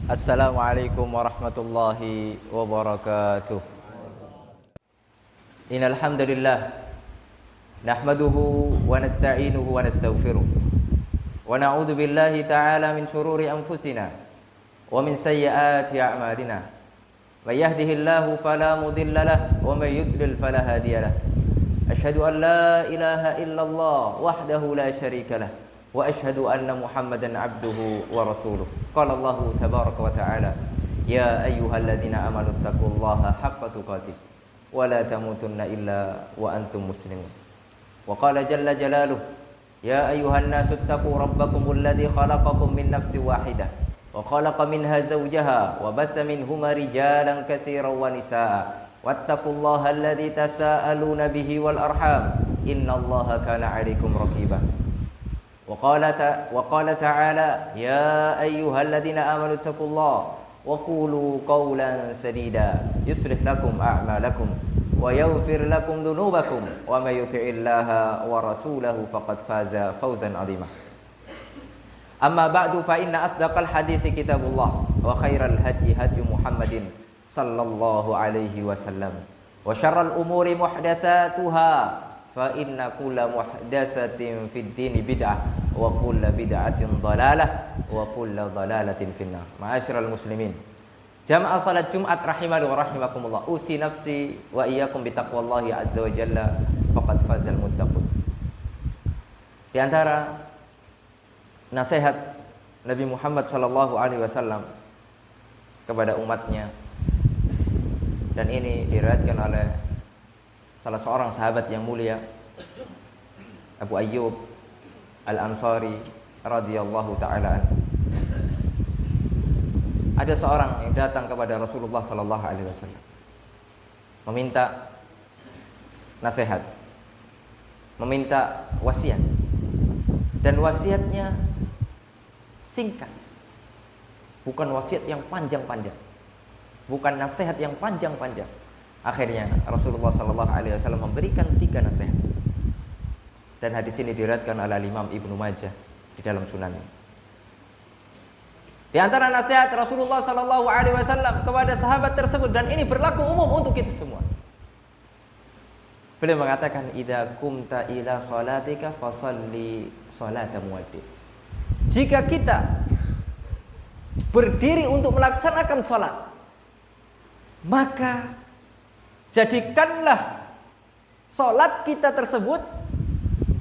Assalamualaikum warahmatullahi wabarakatuh. Innal hamdalillah nahmaduhu wa nasta'inuhu wa nastaghfiruh wa na'udzu billahi ta'ala min shururi anfusina wa min sayyiati a'malina. May yahdihillahu fala mudilla lahu wa may yudlil fala hadiya lahu. Asyhadu an la ilaha illallah wahdahu la syarika lahu wa asyhadu anna Muhammadan abduhu wa rasuluh. Qala Allah tabaraka wa ta'ala, ya ayyuhalladzina amanu taqullaha haqqa tuqatih wa la tamutunna illa wa antum muslimun. Wa qala jalla jalaluhu, ya ayyuhan nasu taqu rabbakumul ladzi khalaqakum min nafsin wahidah wa khalaqa minha zawjaha wa batha minhuma rijalan katsiran wa nisaa wattaqullaha alladzi tasaaluna bihi wal arham innallaha kana 'alaikum raqiba. وقال تعالى يا أيها الذين آمنوا اتقوا الله وقولوا قولا سديدا يصلح لكم أعمالكم ويغفر لكم ذنوبكم ومن يطع الله ورسوله فقد فاز فوزا عظيما. أما بعد فإن أصدق الحديث كتاب الله وخير الهدي هدي محمد صلى الله عليه وسلم وشر الأمور محدثاتها fa inna kulla muhdatsatin fid dini bid'ah wa kulla bid'atin dhalalah wa kulla dhalalatin finnar. Ma'asyiral muslimin, jamaah salat Jumat rahimani wa rahimakumullah, usi nafsi wa iyyakum bitaqwallahi azza wa jalla faqad fazal muttaqun. Di antara nasihat Nabi Muhammad sallallahu alaihi wasallam kepada umatnya, dan ini diriwayatkan oleh salah seorang sahabat yang mulia, Abu Ayyub Al-Ansari radhiyallahu ta'ala anhu. Ada seorang yang datang kepada Rasulullah sallallahu alaihi wasallam meminta nasihat, meminta wasiat, dan wasiatnya singkat, bukan wasiat yang panjang-panjang, bukan nasihat yang panjang-panjang. Akhirnya Rasulullah sallallahu alaihi wasallam memberikan 3 nasihat. Dan hadis ini diriwayatkan oleh Imam Ibnu Majah di dalam sunannya. Di antara nasihat Rasulullah sallallahu alaihi wasallam kepada sahabat tersebut, dan ini berlaku umum untuk kita semua. Beliau mengatakan, idza qumta ila salatika fasalli salata muwaddi. Jika kita berdiri untuk melaksanakan salat, maka jadikanlah salat kita tersebut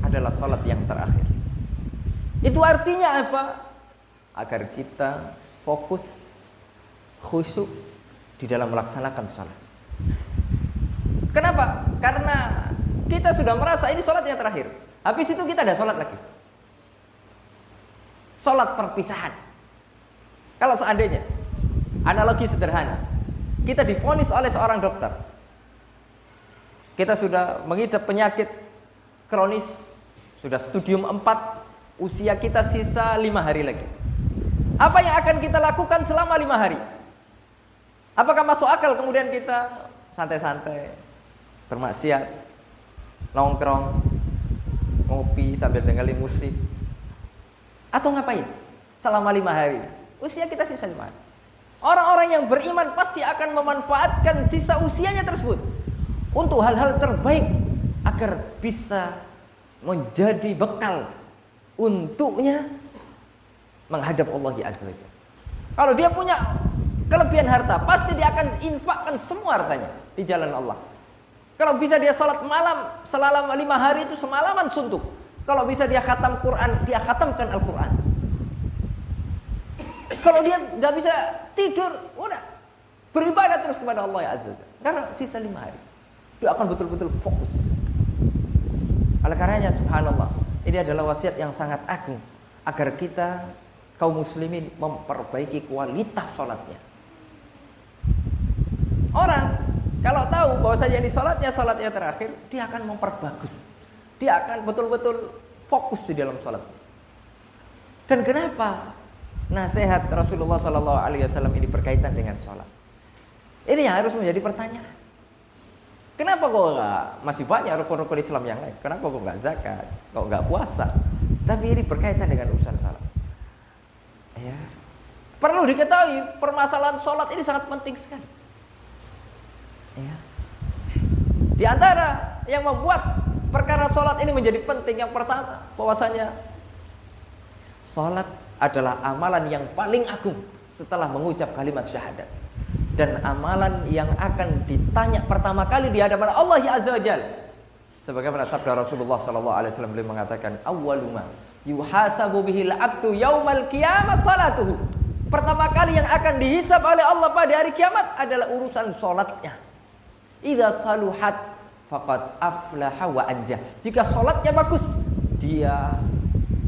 adalah salat yang terakhir. Itu artinya apa? Agar kita fokus, khusyuk di dalam melaksanakan salat. Kenapa? Karena kita sudah merasa ini salat yang terakhir. Habis itu kita ada salat lagi. Salat perpisahan. Kalau seandainya, analogi sederhana, kita divonis oleh seorang dokter, kita sudah mengidap penyakit kronis, sudah stadium 4, usia kita sisa 5 hari lagi. Apa yang akan kita lakukan selama 5 hari? Apakah masuk akal kemudian kita santai-santai, bermaksiat, nongkrong, ngopi sambil dengerin musik? Atau ngapain selama 5 hari? Usia kita sisa 5 hari. Orang-orang yang beriman pasti akan memanfaatkan sisa usianya tersebut untuk hal-hal terbaik agar bisa menjadi bekal untuknya menghadap Allah Azza wa Jalla. Kalau dia punya kelebihan harta, pasti dia akan infakkan semua hartanya di jalan Allah. Kalau bisa dia salat malam selama 5 hari itu semalaman suntuk. Kalau bisa dia khatam Quran, dia khatamkan Al-Quran. Kalau dia nggak bisa tidur, udah beribadah terus kepada Allah Azza wa Jalla. Karena sisa 5 hari dia akan betul-betul fokus. Oleh karenanya subhanallah, ini adalah wasiat yang sangat agung agar kita kaum muslimin memperbaiki kualitas salatnya. Orang kalau tahu bahwasanya ini salatnya terakhir, dia akan memperbagus. Dia akan betul-betul fokus di dalam salat. Dan kenapa nasihat Rasulullah sallallahu alaihi wasallam ini berkaitan dengan salat? Ini yang harus menjadi pertanyaan. Kenapa kok masih banyak rukun-rukun Islam yang lain? Kenapa kok nggak zakat, kok nggak puasa? Tapi ini berkaitan dengan urusan salat. Ya. Perlu diketahui permasalahan sholat ini sangat penting sekali. Ya. Di antara yang membuat perkara sholat ini menjadi penting, yang pertama bahwasanya sholat adalah amalan yang paling agung setelah mengucap kalimat syahadat, dan amalan yang akan ditanya pertama kali di hadapan Allah Azza wa Jalla. Sebagaimana sabda Rasulullah sallallahu alaihi wasallam, beliau mengatakan awwaluma yuhasabu bihil abdu yaumal qiyamah salatuhu. Pertama kali yang akan dihisab oleh Allah pada hari kiamat adalah urusan salatnya. Idza saluhat faqad aflaha wa anjah. Jika salatnya bagus, dia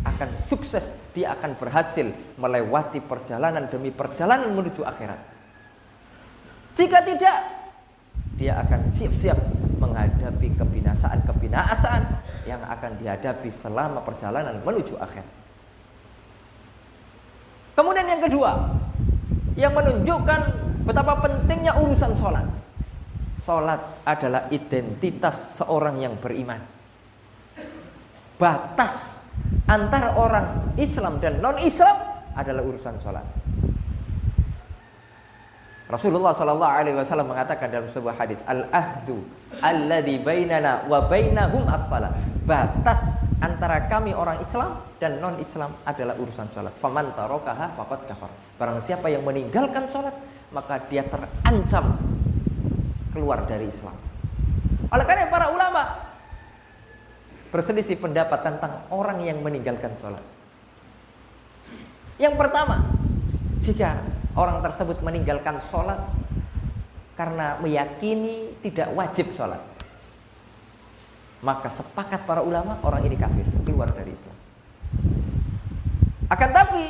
akan sukses, dia akan berhasil melewati perjalanan demi perjalanan menuju akhirat. Jika tidak, dia akan siap-siap menghadapi kebinasaan yang akan dihadapi selama perjalanan menuju akhirat. Kemudian yang kedua, yang menunjukkan betapa pentingnya urusan sholat. Sholat adalah identitas seorang yang beriman. Batas antara orang Islam dan non-Islam adalah urusan sholat. Rasulullah sallallahu alaihi wasallam mengatakan dalam sebuah hadis, al-ahdu alladzi bainana wa bainahum as-shalah. Batas antara kami orang Islam dan non-Islam adalah urusan salat. Faman tarakaha faqad kafar. Barang siapa yang meninggalkan salat, maka dia terancam keluar dari Islam. Oleh karena para ulama berselisih pendapat tentang orang yang meninggalkan salat. Yang pertama, jika orang tersebut meninggalkan sholat karena meyakini tidak wajib sholat, maka sepakat para ulama orang ini kafir, keluar dari Islam. Akan tapi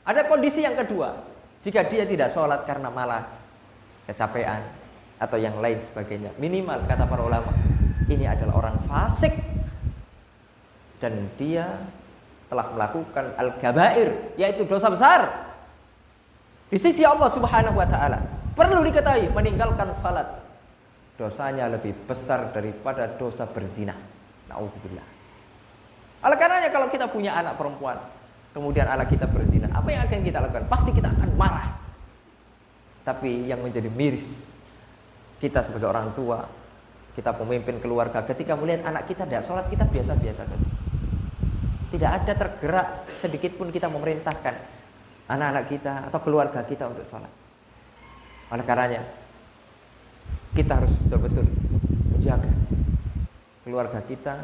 ada kondisi yang kedua, jika dia tidak sholat karena malas, kecapean, atau yang lain sebagainya, minimal kata para ulama ini adalah orang fasik dan dia telah melakukan al-kabair, yaitu dosa besar di sisi Allah Subhanahu wa taala. Perlu diketahui, meninggalkan salat dosanya lebih besar daripada dosa berzina. Nauzubillah. Oleh karenanya kalau kita punya anak perempuan, kemudian anak kita berzina, apa yang akan kita lakukan? Pasti kita akan marah. Tapi yang menjadi miris, kita sebagai orang tua, kita pemimpin keluarga, ketika melihat anak kita tidak sholat, kita biasa-biasa saja. Tidak ada tergerak sedikit pun kita memerintahkan anak-anak kita atau keluarga kita untuk sholat. Oleh karenanya kita harus betul-betul menjaga keluarga kita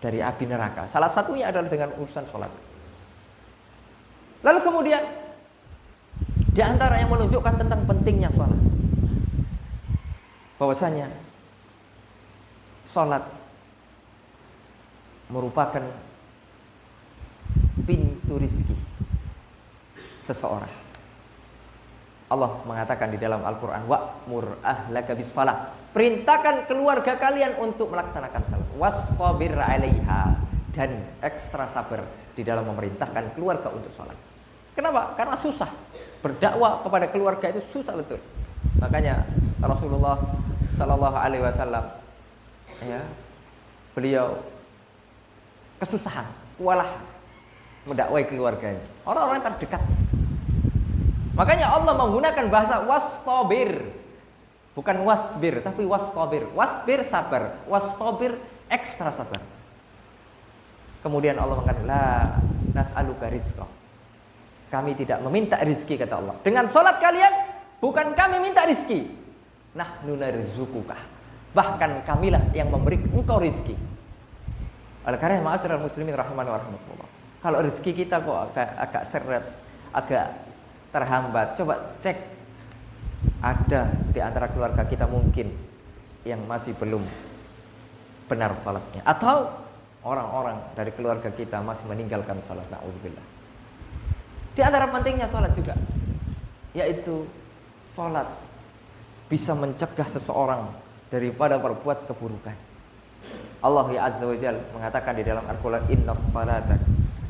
dari api neraka. Salah satunya adalah dengan urusan sholat. Lalu kemudian di antara yang menunjukkan tentang pentingnya sholat, bahwasanya sholat merupakan pintu rizki seseorang. Allah mengatakan di dalam Al-Quran, wa'mur ahlaka bis-shalah, perintahkan keluarga kalian untuk melaksanakan salat, wastabir 'alaiha, dan ekstra sabar di dalam memerintahkan keluarga untuk salat. Kenapa? Karena susah. Berdakwah kepada keluarga itu susah betul. Makanya Rasulullah sallallahu alaihi wasallam, ya, beliau kesusahan, kewalahan mendakwai keluarganya, orang-orang terdekat. Makanya Allah menggunakan bahasa wastabir, bukan wasbir, tapi wastabir. Wasbir sabar, wastabir ekstra sabar. Kemudian Allah mengatakan, la nas'aluka rizqa, kami tidak meminta rizki, kata Allah. Dengan sholat kalian, bukan kami minta rizki, nahnu narzuquka, bahkan kamilah yang memberi engkau rizki. Oleh karena ma'asyiral muslimin rahimani wa rahimakumullah, kalau rezeki kita kok agak seret, agak terhambat, coba cek, ada di antara keluarga kita mungkin yang masih belum benar salatnya, atau orang-orang dari keluarga kita masih meninggalkan salat. Na'udzubillah. Di antara pentingnya salat juga, yaitu salat bisa mencegah seseorang daripada berbuat keburukan. Allah Azza wa Jalla mengatakan di dalam Al-Quran, innas salata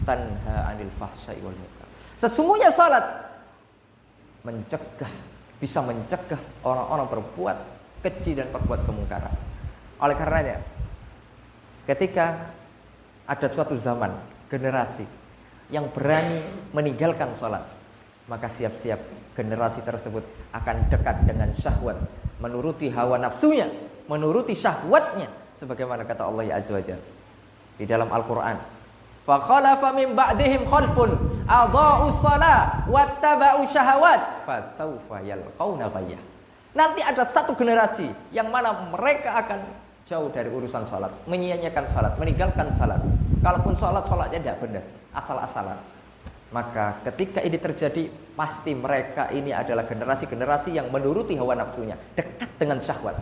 tanha 'anil fahsya'i wal munkar. Sesungguhnya salat bisa mencegah orang-orang berbuat keji dan berbuat kemungkaran. Oleh karenanya, ketika ada suatu zaman, generasi yang berani meninggalkan salat, maka siap-siap generasi tersebut akan dekat dengan syahwat, menuruti hawa nafsunya, menuruti syahwatnya, sebagaimana kata Allah Azza wa Jalla di dalam Al-Qur'an. Fa khalafa min ba'dihim khalfun adha'us shalah wattaba'u syahawat fasawfa yalqauna ghayyah. Nanti ada satu generasi yang mana mereka akan jauh dari urusan salat, menyia-nyiakan salat, meninggalkan salat. Kalaupun salatnya tidak benar, asal-asalan. Maka ketika ini terjadi, pasti mereka ini adalah generasi-generasi yang menuruti hawa nafsunya, dekat dengan syahwat.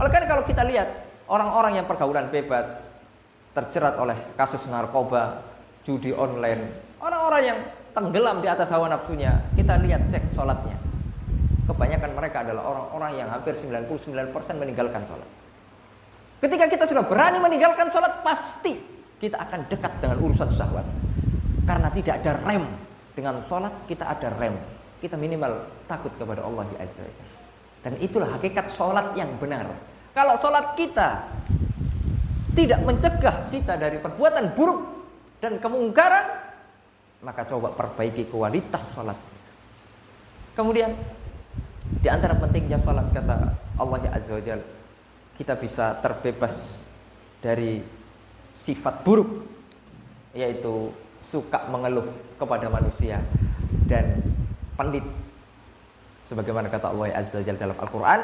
Oleh karena kalau kita lihat orang-orang yang pergaulan bebas, terjerat oleh kasus narkoba, judi online, orang-orang yang tenggelam di atas hawa nafsunya, kita lihat cek sholatnya. Kebanyakan mereka adalah orang-orang yang hampir 99% meninggalkan sholat. Ketika kita sudah berani meninggalkan sholat, pasti kita akan dekat dengan urusan syahwat. Karena tidak ada rem. Dengan sholat kita ada rem. Kita minimal takut kepada Allah Azza wa Jalla. Dan itulah hakikat sholat yang benar. Kalau sholat kita tidak mencegah kita dari perbuatan buruk dan kemungkaran, maka coba perbaiki kualitas sholat. Kemudian di antara pentingnya sholat, kata Allah Azza wa Jalla, kita bisa terbebas dari sifat buruk, yaitu suka mengeluh kepada manusia dan pelit. Sebagaimana kata Allah Azza wa Jalla dalam Al-Qur'an,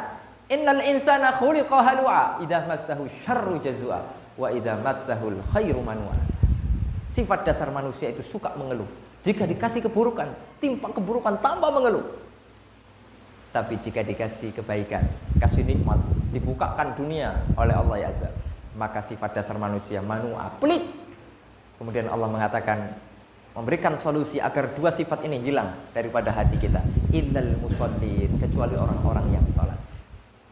innal insana khuliqa halu'a idza massahu syarru jazua wa idza massahul khairu manua. Sifat dasar manusia itu suka mengeluh. Jika dikasih keburukan, timpa keburukan tambah mengeluh. Tapi jika dikasih kebaikan, kasih nikmat, dibukakan dunia oleh Allah Azza, maka sifat dasar manusia manua, pelit. Kemudian Allah mengatakan, memberikan solusi agar dua sifat ini hilang daripada hati kita. Illal musallin, kecuali orang-orang yang salat.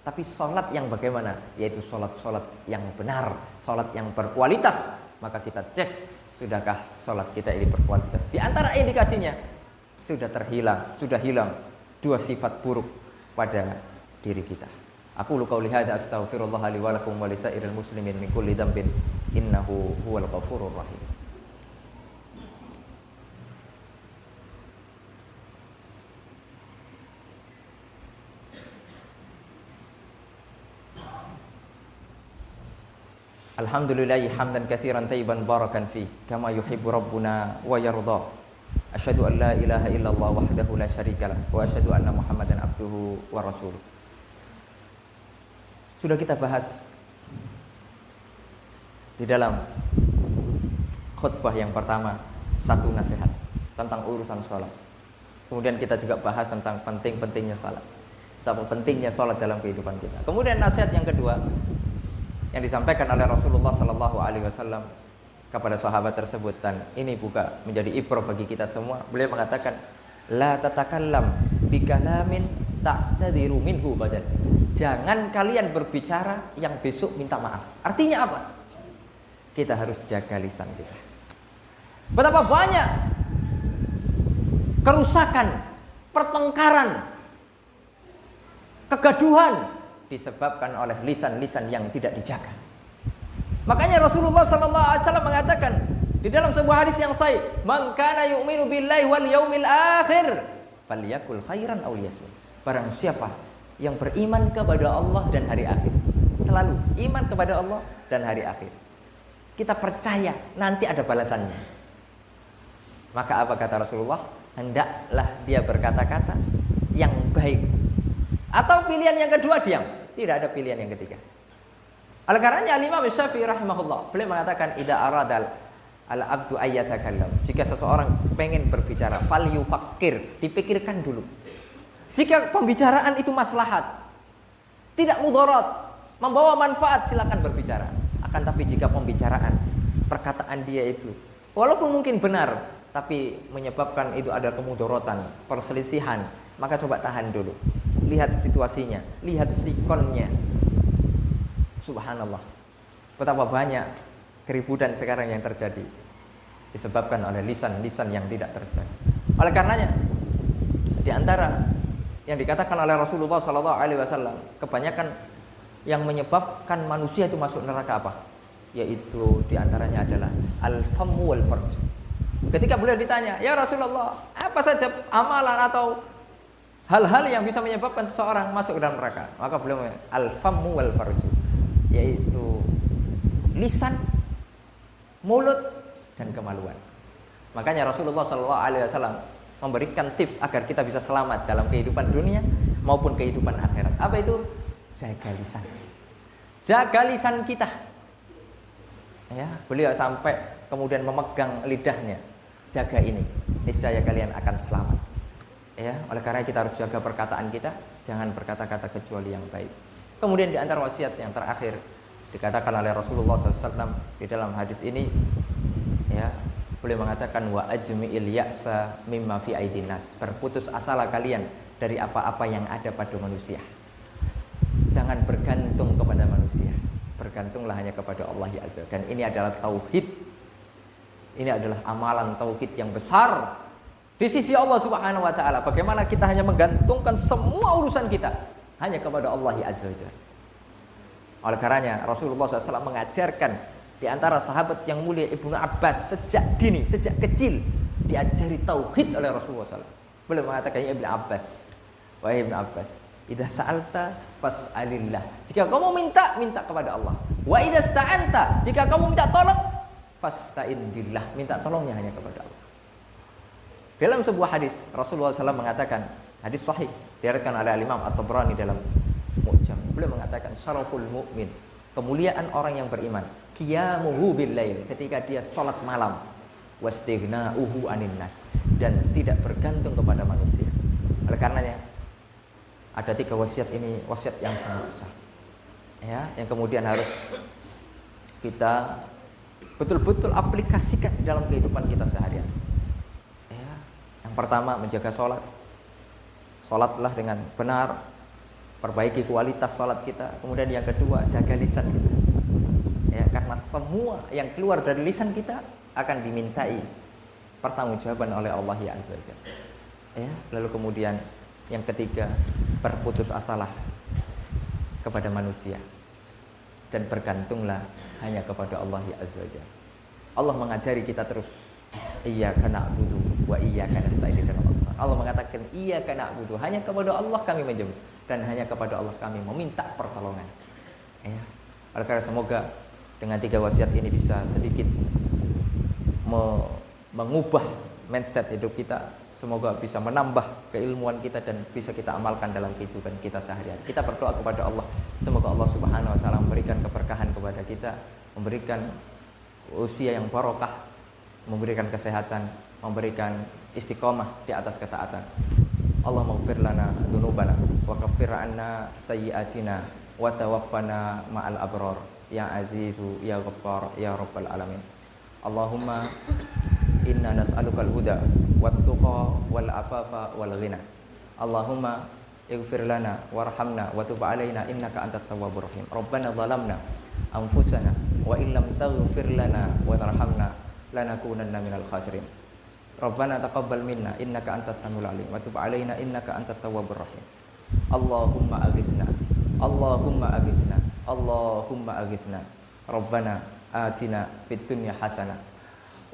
Tapi salat yang bagaimana? Yaitu salat-salat yang benar, salat yang berkualitas. Maka kita cek, sudahkah salat kita ini berkualitas? Di antara indikasinya, sudah hilang dua sifat buruk pada diri kita. Aku qauli hadza astaghfirullah li wa lakum wa lisairil muslimin min kulli dhanbin innahu huwal ghafurur rahim. Alhamdulillahi hamdan katsiran tayyiban barakan fi kama yuhibbu rabbuna wa yarda. Asyhadu an la ilaha illallah wahdahu la syarikalah wa asyhadu anna Muhammadan abduhu wa rasuluh. Sudah kita bahas di dalam khutbah yang pertama satu nasihat tentang urusan sholat. Kemudian kita juga bahas tentang pentingnya sholat, betapa pentingnya sholat dalam kehidupan kita. Kemudian nasihat yang kedua yang disampaikan oleh Rasulullah Sallallahu Alaihi Wasallam kepada sahabat tersebut, dan ini juga menjadi ibrah bagi kita semua. Beliau mengatakan, la tatakallam bikalamin ta'tadiru minhu badan. Jangan kalian berbicara yang besok minta maaf. Artinya apa? Kita harus jaga lisan kita. Betapa banyak kerusakan, pertengkaran, kegaduhan disebabkan oleh lisan-lisan yang tidak dijaga. Makanya Rasulullah SAW mengatakan di dalam sebuah hadis yang sahih, "Man kana yu'minu billahi wal yaumil akhir falyakul khairan aw liyasmut." Barang siapa yang beriman kepada Allah dan hari akhir, selalu iman kepada Allah dan hari akhir, kita percaya nanti ada balasannya. Maka apa kata Rasulullah? Hendaklah dia berkata-kata yang baik. Atau pilihan yang kedua, diam. Tidak ada pilihan yang ketiga. Oleh karenanya Imam Syafi'i rahimahullah, beliau mengatakan, idza aradal al-abdu ayyatakallam. Jika seseorang pengen berbicara, falyufakkir, dipikirkan dulu. Jika pembicaraan itu maslahat, tidak mudarat, membawa manfaat, silakan berbicara. Akan tapi jika pembicaraan, perkataan dia itu walaupun mungkin benar, tapi menyebabkan itu ada kemudaratan, perselisihan, maka coba tahan dulu. Lihat situasinya, lihat sikonnya. Subhanallah, betapa banyak keributan sekarang yang terjadi disebabkan oleh lisan-lisan yang tidak terjaga. Oleh karenanya, di antara yang dikatakan oleh Rasulullah SAW, kebanyakan yang menyebabkan manusia itu masuk neraka apa? Yaitu di antaranya adalah al-famu wal farj, Ketika beliau ditanya, "Ya Rasulullah, apa saja amalan atau hal-hal yang bisa menyebabkan seseorang masuk ke dalam neraka?" Maka beliau mengatakan, "Al-fammu wal farju," yaitu lisan, mulut, dan kemaluan. Makanya Rasulullah SAW memberikan tips agar kita bisa selamat dalam kehidupan dunia maupun kehidupan akhirat. Apa itu? Jaga lisan. Jaga lisan kita. Ya, beliau sampai kemudian memegang lidahnya. Jaga ini, niscaya kalian akan selamat. Ya, oleh karena kita harus jaga perkataan kita, jangan berkata-kata kecuali yang baik. Kemudian di antara wasiat yang terakhir dikatakan oleh Rasulullah SAW di dalam hadis ini, ya, beliau mengatakan wa ajmi'il ya'sa mimma fi aidinas. Berputus asalah kalian dari apa-apa yang ada pada manusia. Jangan bergantung kepada manusia. Bergantunglah hanya kepada Allah Azza. Dan ini adalah tauhid. Ini adalah amalan tauhid yang besar di sisi Allah Subhanahu wa taala. Bagaimana kita hanya menggantungkan semua urusan kita hanya kepada Allah Azza wa Jalla. Oleh karenanya Rasulullah SAW mengajarkan di antara sahabat yang mulia Ibnu Abbas sejak dini, sejak kecil diajari tauhid oleh Rasulullah SAW. Beliau mengatakan, "Ya Ibnu Abbas, wahai Ibnu Abbas, idza sa'alta fas'alillah." Jika kamu minta, minta kepada Allah. Wa idza sta'anta, jika kamu minta tolong, fasta'in billah, minta tolongnya hanya kepada Allah. Dalam sebuah hadis Rasulullah SAW mengatakan, hadis sahih diriwayatkan oleh Imam At-Tabrani dalam Mu'jam. Beliau mengatakan, "Syaraful mu'min," kemuliaan orang yang beriman, qiyamuhu billail, ketika dia salat malam, wastighna'uhu anin nas, dan tidak bergantung kepada manusia. Oleh karenanya ada 3 wasiat ini, wasiat yang sangat besar. Ya, yang kemudian harus kita betul-betul aplikasikan dalam kehidupan kita sehari-hari. Ya, yang pertama menjaga salat. Salatlah dengan benar, perbaiki kualitas salat kita. Kemudian yang kedua, jaga lisan kita. Ya, karena semua yang keluar dari lisan kita akan dimintai pertanggungjawaban oleh Allah Azza wa Jalla. Ya, lalu kemudian yang ketiga, berputus asalah kepada manusia dan bergantunglah hanya kepada Allah Azza wa Jalla. Allah mengajari kita terus, iyyaka na'budu wa iyyaka nasta'in. Allah mengatakan, iyyaka na'budu, hanya kepada Allah kami menyembah dan hanya kepada Allah kami meminta pertolongan. Ya, oleh karena semoga dengan 3 wasiat ini bisa sedikit mengubah mindset hidup kita. Semoga bisa menambah keilmuan kita dan bisa kita amalkan dalam kehidupan kita sehari-hari. Kita berdoa kepada Allah, semoga Allah Subhanahu wa taala memberikan keberkahan kepada kita, memberikan usia yang barokah, memberikan kesehatan, memberikan istiqomah di atas ketaatan. Allahumma ighfir lana dzunubana wa kaffir 'anna sayyi'atina wa tawaffana ma'al abrar. Ya Azizu, Ya Ghaffar, Ya Rabbal Alamin. Allahumma inna nas'alukal huda wat tuqa wal afafa wal ghina. Allahumma ighfir lana warhamna wa tub alaina innaka antat tawwabur rahim. Rabbana zalamna anfusana wa illam taghfir lana wa tarhamna lanakunanna minal khasirin. Rabbana taqabbal minna innaka antas samiul alim wa tub alaina innaka antat tawwabur rahim. Allahumma aghithna, Allahumma aghithna, Allahumma aghithna. Rabbana atina fid dunya hasanah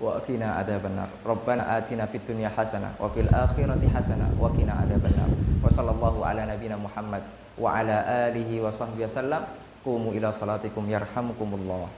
wa qina adzabannar. Rabbana atina fid dunya hasanah wa fil akhirati hasanah wa qina adzabannar. Wa sallallahu ala nabiyyina Muhammad wa ala alihi wa sahbihi wasallam. Qumu ila salatikum yarhamukumullah.